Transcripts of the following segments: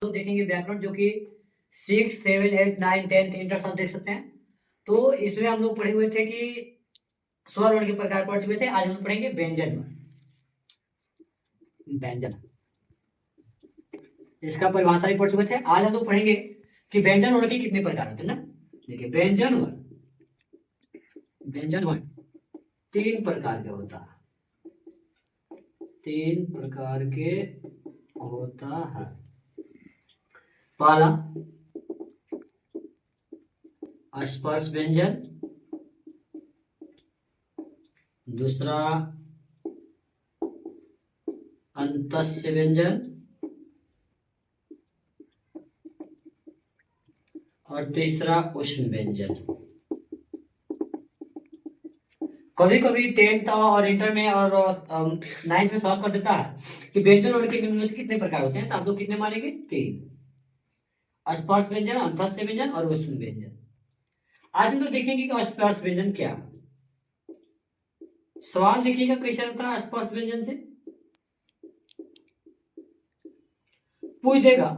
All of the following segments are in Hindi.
तो देखेंगे व्याकरण जो कि 6, 7, 8, 9, 10 इंटर सब देख सकते हैं। तो इसमें हम लोग पढ़े हुए थे कि स्वर वर्ण के प्रकार पढ़ चुके थे। आज हम पढ़ेंगे व्यंजन वर्ण। व्यंजन, इसका परिभाषा भी पढ़ चुके थे। आज हम लोग पढ़ेंगे कि व्यंजन वर्ण के कितने प्रकार होते हैं ना। देखिए व्यंजन वर्ण, व्यंजन वर्ण 3 प्रकार के होता है। 3 प्रकार के होता है। पहला स्पर्श व्यंजन, दूसरा अंतस्य व्यंजन और तीसरा उष्म व्यंजन। कभी कभी 10th और इंटर में और 9th में सवाल कर देता है कि व्यंजन वर्ण के निम्न में से कितने प्रकार होते हैं, तो आप लोग कितने मानेंगे? 3। स्पर्श व्यंजन, अंतस्य व्यंजन और उष्म व्यंजन। आज हम लोग देखेंगे कि स्पर्श व्यंजन क्या है। सवाल देखिएगा कैसे रहता है। स्पर्श व्यंजन से पूछ देगा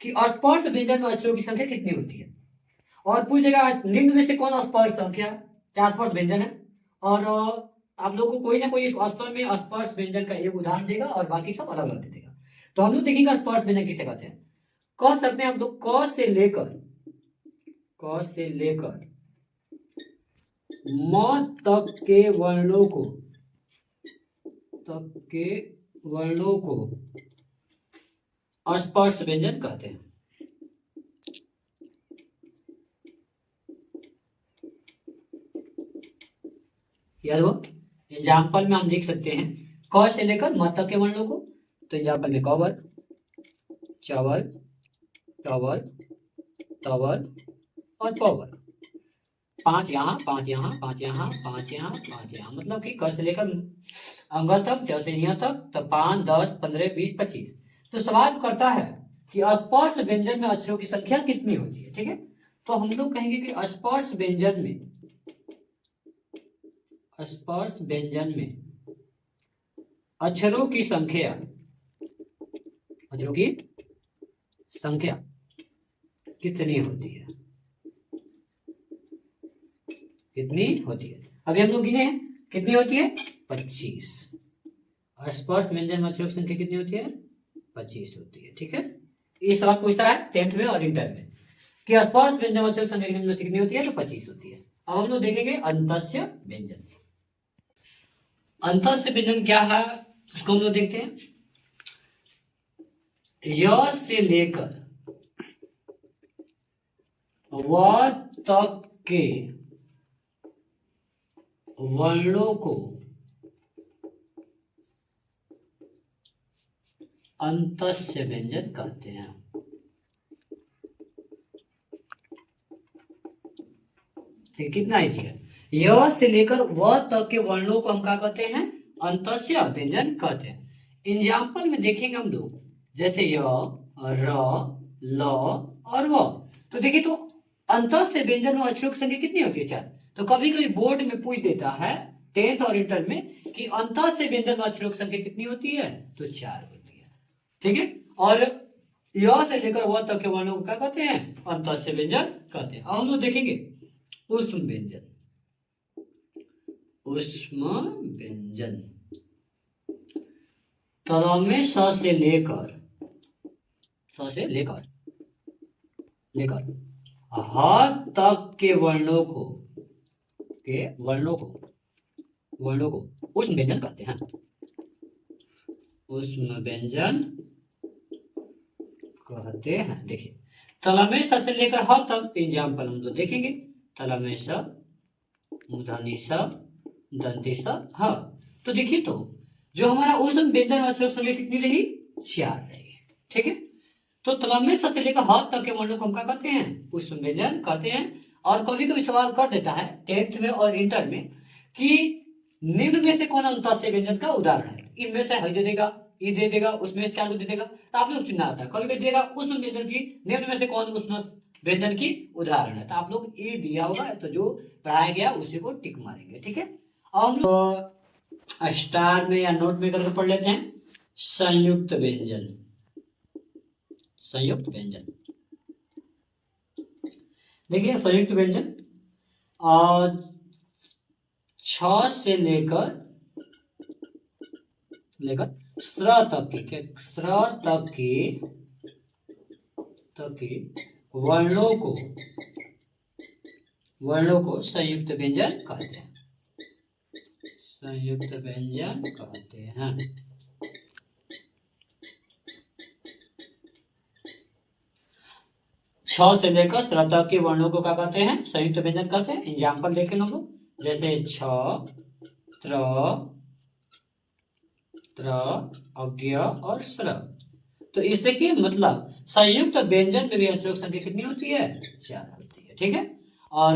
कि स्पर्श व्यंजन में अक्षरों की संख्या कितनी होती है, और पूछ देगा निम्न में से कौन स्पर्श संख्या क्या स्पर्श व्यंजन है। और आप लोग को कोई ना कोई इस स्तर में स्पर्श व्यंजन का एक उदाहरण देगा और बाकी सब अलग अलग दे देगा। तो हम लोग देखेंगे स्पर्श व्यंजन किसे कहते हैं। कह सकते हैं आप लोग क से लेकर म तक के वर्णों को स्पर्श व्यंजन कहते हैं। याद हो, एग्जाम्पल में हम लिख सकते हैं क से लेकर म तक के वर्णों को। तो एग्जाम्पल में कवर, चवर, टवर, तवर और पवर। 5 यहाँ, 5 यहाँ, 5 यहाँ, 5 यहाँ, 5 यहाँ, मतलब कि क से लेकर अंग तक, च से ञ तक, तब 5, 10, 15, 20, 25। तो सवाल करता है कि स्पर्श व्यंजन में अक्षरों की संख्या कितनी होती है। ठीक है, तो हम लोग कहेंगे कि स्पर्श व्यंजन में अक्षरों की संख्या कितनी होती है। अभी हम लोग गिने हैं कितनी होती है, 25। स्पर्श व्यंजन में अक्षरों की संख्या कितनी होती है, 25 होती है। ठीक है, ये सवाल पूछता है 10th में और इंटर में कि स्पर्श व्यंजन में अक्षरों की संख्या निम्न में से कितनी होती है, तो 25 होती है। अब हम लोग देखेंगे अंतस्य व्यंजन। अंतस्य व्यंजन क्या है उसको हम लोग देखते हैं। य से लेकर व तक के वर्णों को अंतस्य व्यंजन कहते हैं। ठीक, कितना इजी है। य से लेकर व तक के वर्णों को हम क्या कहते हैं, अंतस्य व्यंजन कहते हैं। एग्जाम्पल में देखेंगे हम लोग, जैसे य, र, ल और व। तो देखिए, तो अंतस्य व्यंजन में अक्षरों की संख्या कितनी होती है, 4। तो कभी कभी बोर्ड में पूछ देता है 10th और इंटर में कि अंतस्य व्यंजन में अक्षरों की संख्या कितनी होती है, तो 4 होती है। ठीक है, और य से लेकर व तक के वर्णों को क्या कहते हैं, अंतस्य व्यंजन कहते हैं। अब हम लोग देखेंगे उष्म व्यंजन। तलाव में स से लेकर ह तक के वर्णों को उष्म व्यंजन कहते हैं। उष्म व्यंजन कहते हैं। देखिए, तलाव में स से लेकर ह तक एग्जाम्पल हम लोग देखेंगे। तलाव में स, मूर्धनी स, दंती स, ह। तो देखिए, तो जो हमारा उष्म व्यंजन अक्षर संख्या कितनी रही, 4 रही। ठीक है, तो तलाव में स से लेकर ह तक के वर्णों को हम क्या कहते हैं, उष्म व्यंजन कहते हैं। और कभी कभी सवाल कर देता है 10th में और इंटर में कि निम्न में से कौन अंतस्य व्यंजन का उदाहरण है। इनमें से ह दे देगा, ई दे देगा, उसमें से 4 को दे देगा, तो आप लोग चुनना होता है। कभी कभी देगा उष्म व्यंजन की निम्न में से कौन उष्म व्यंजन की उदाहरण है, तो आप लोग ई दिया होगा, तो जो पढ़ाया गया उसी को टिक मारेंगे। ठीक है, अब हम लोग स्टार में या नोट में करके पढ़ लेते हैं। संयुक्त व्यंजन। संयुक्त व्यंजन। देखिए संयुक्त व्यंजन छ से लेकर स्त्र तक के वर्णों को संयुक्त व्यंजन कहते हैं। संयुक्त व्यंजन कहते हैं। छ से लेकर स्त्र तक के वर्णों को क्या कहते हैं? संयुक्त व्यंजन कहते हैं। एग्जाम्पल देखें लोग, जैसे छ, त्र, अज्ञ और स्र। तो इसके मतलब संयुक्त व्यंजन में भी अक्षरों की संख्या कितनी होती है? 4 होती है। ठीक है। और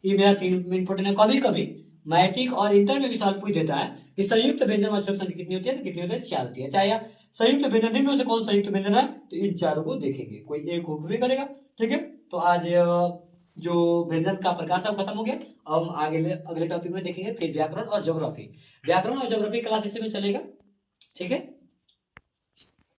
ये मेरा 3 इंपॉर्टेंट है। कभी कभी मैट्रिक और इंटर में भी सवाल पूछ देता है कि संयुक्त व्यंजन में अक्षरों की संख्या कितनी होती है? तो कितनी होती है? 4 होती है। चाहे संयुक्त व्यंजन निम्न में से कौन संयुक्त व्यंजन है, तो इन चारों को देखेंगे, कोई एक हो भी करेगा। ठीक है। तो आज जो व्यंजन का प्रकार था वो खत्म हो गया। अब हम आगे अगले टॉपिक में देखेंगे फिर व्याकरण और ज्योग्राफी। व्याकरण और ज्योग्राफी क्लास इसी में चलेगा। ठीक है।